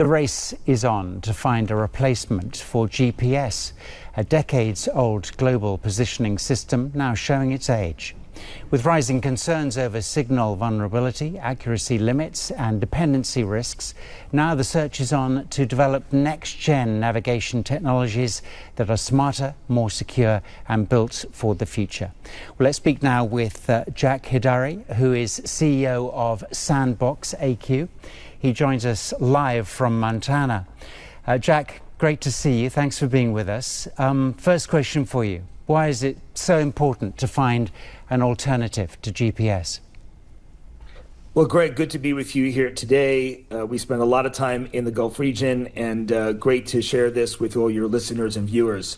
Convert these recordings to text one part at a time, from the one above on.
The race is on to find a replacement for GPS, a decades-old global positioning system now showing its age. With rising concerns over signal vulnerability, accuracy limits and dependency risks, now the search is on to develop next-gen navigation technologies that are smarter, more secure and built for the future. Well, let's speak now with Jack Hidari, who is CEO of Sandbox AQ. He joins us live from Montana. Jack, great to see you. Thanks for being with us. First question for you. Why is it so important to find an alternative to GPS? Well, Greg, good to be with you here today. We spent a lot of time in the Gulf region, and great to share this with all your listeners and viewers.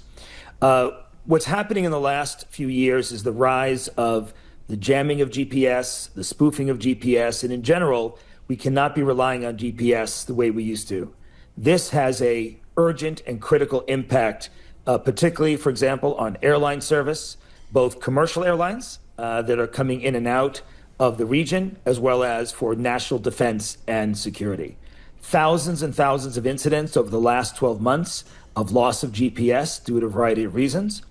What's happening in the last few years is the rise of the jamming of GPS, the spoofing of GPS, and in general, we cannot be relying on GPS the way we used to. This has an urgent and critical impact, particularly, for example, on airline service, both commercial airlines that are coming in and out of the region, as well as for national defense and security. Thousands and thousands of incidents over the last 12 months of loss of GPS due to a variety of reasons.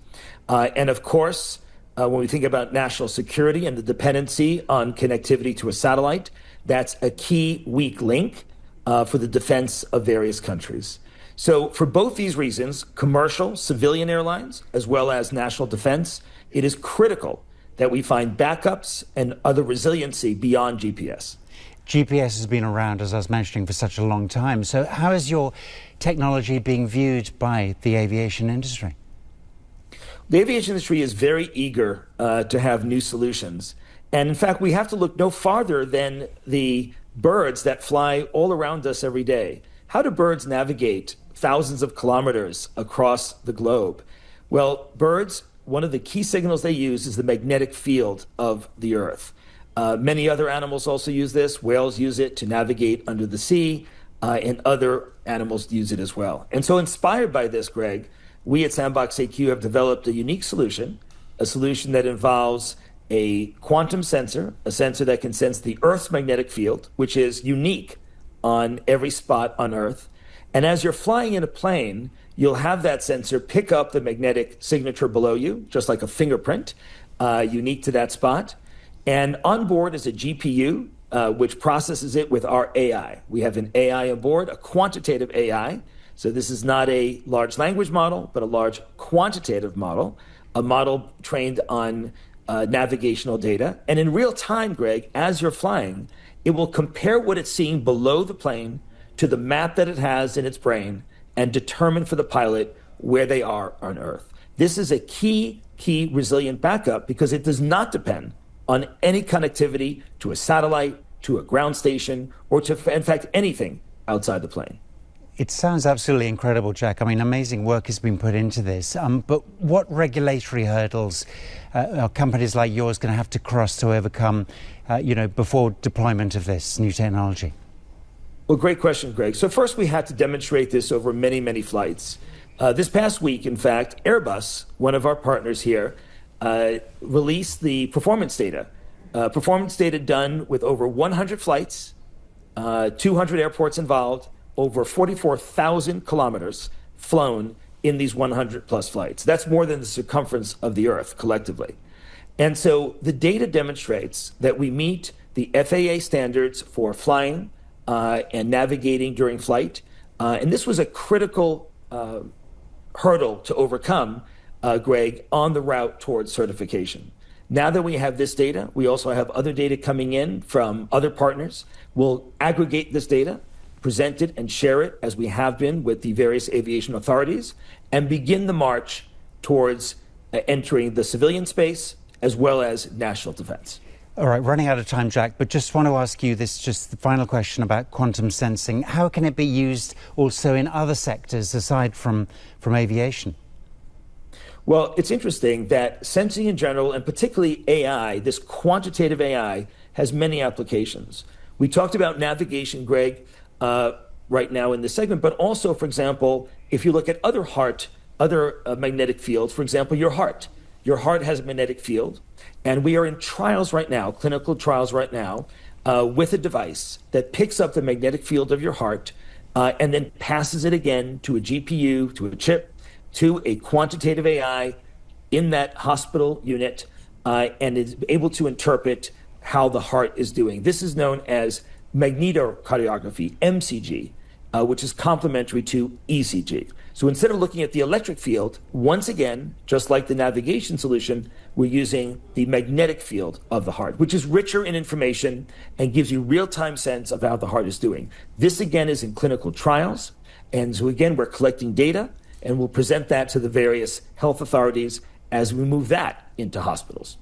And of course, when we think about national security and the dependency on connectivity to a satellite, that's a key weak link for the defense of various countries. So for both these reasons, commercial, civilian airlines, as well as national defense, it is critical that we find backups and other resiliency beyond GPS. GPS has been around, as I was mentioning, for such a long time. So how is your technology being viewed by the aviation industry? The aviation industry is very eager to have new solutions. And in fact, we have to look no farther than the birds that fly all around us every day. How do birds navigate thousands of kilometers across the globe? Well, birds, one of the key signals they use is the magnetic field of the Earth. Many other animals also use this. Whales use it to navigate under the sea, and other animals use it as well. And so inspired by this, Greg, we at Sandbox AQ have developed a unique solution, a solution that involves a quantum sensor, a sensor that can sense the Earth's magnetic field, which is unique on every spot on Earth. And as you're flying in a plane, you'll have that sensor pick up the magnetic signature below you, just like a fingerprint, unique to that spot. And on board is a GPU, which processes it with our AI. We have an AI on board, a quantitative AI. So this is not a large language model, but a large quantitative model, a model trained on navigational data. And in real time, Greg, as you're flying, it will compare what it's seeing below the plane to the map that it has in its brain and determine for the pilot where they are on Earth. This is a key resilient backup because it does not depend on any connectivity to a satellite, to a ground station, or to, in fact, anything outside the plane. It sounds absolutely incredible, Jack. I mean, amazing work has been put into this. But what regulatory hurdles are companies like yours going to have to cross to overcome, before deployment of this new technology? Well, great question, Greg. So first, we had to demonstrate this over many, many flights. This past week, in fact, Airbus, one of our partners here, released the performance data. Performance data done with over 100 flights, 200 airports involved, over 44,000 kilometers flown in these 100 plus flights. That's more than the circumference of the Earth collectively. And so the data demonstrates that we meet the FAA standards for flying and navigating during flight. And this was a critical hurdle to overcome, Greg, on the route towards certification. Now that we have this data, we also have other data coming in from other partners. We'll aggregate this data, present it and share it as we have been with the various aviation authorities, and begin the march towards entering the civilian space as well as national defense. All right, running out of time, Jack, but just want to ask you this, just the final question about quantum sensing. How can it be used also in other sectors aside from aviation? Well, it's interesting that sensing in general, and particularly AI, this quantitative AI, has many applications. We talked about navigation, Greg, right now in this segment, but also, for example, if you look at other magnetic fields, for example, your heart. Your heart has a magnetic field, and we are in trials right now, clinical trials right now, with a device that picks up the magnetic field of your heart and then passes it again to a GPU, to a chip, to a quantitative AI in that hospital unit, and is able to interpret how the heart is doing. This is known as magnetocardiography, MCG, which is complementary to ECG. So instead of looking at the electric field, once again, just like the navigation solution, we're using the magnetic field of the heart, which is richer in information and gives you real-time sense of how the heart is doing. This again is in clinical trials. And so again, we're collecting data and we'll present that to the various health authorities as we move that into hospitals.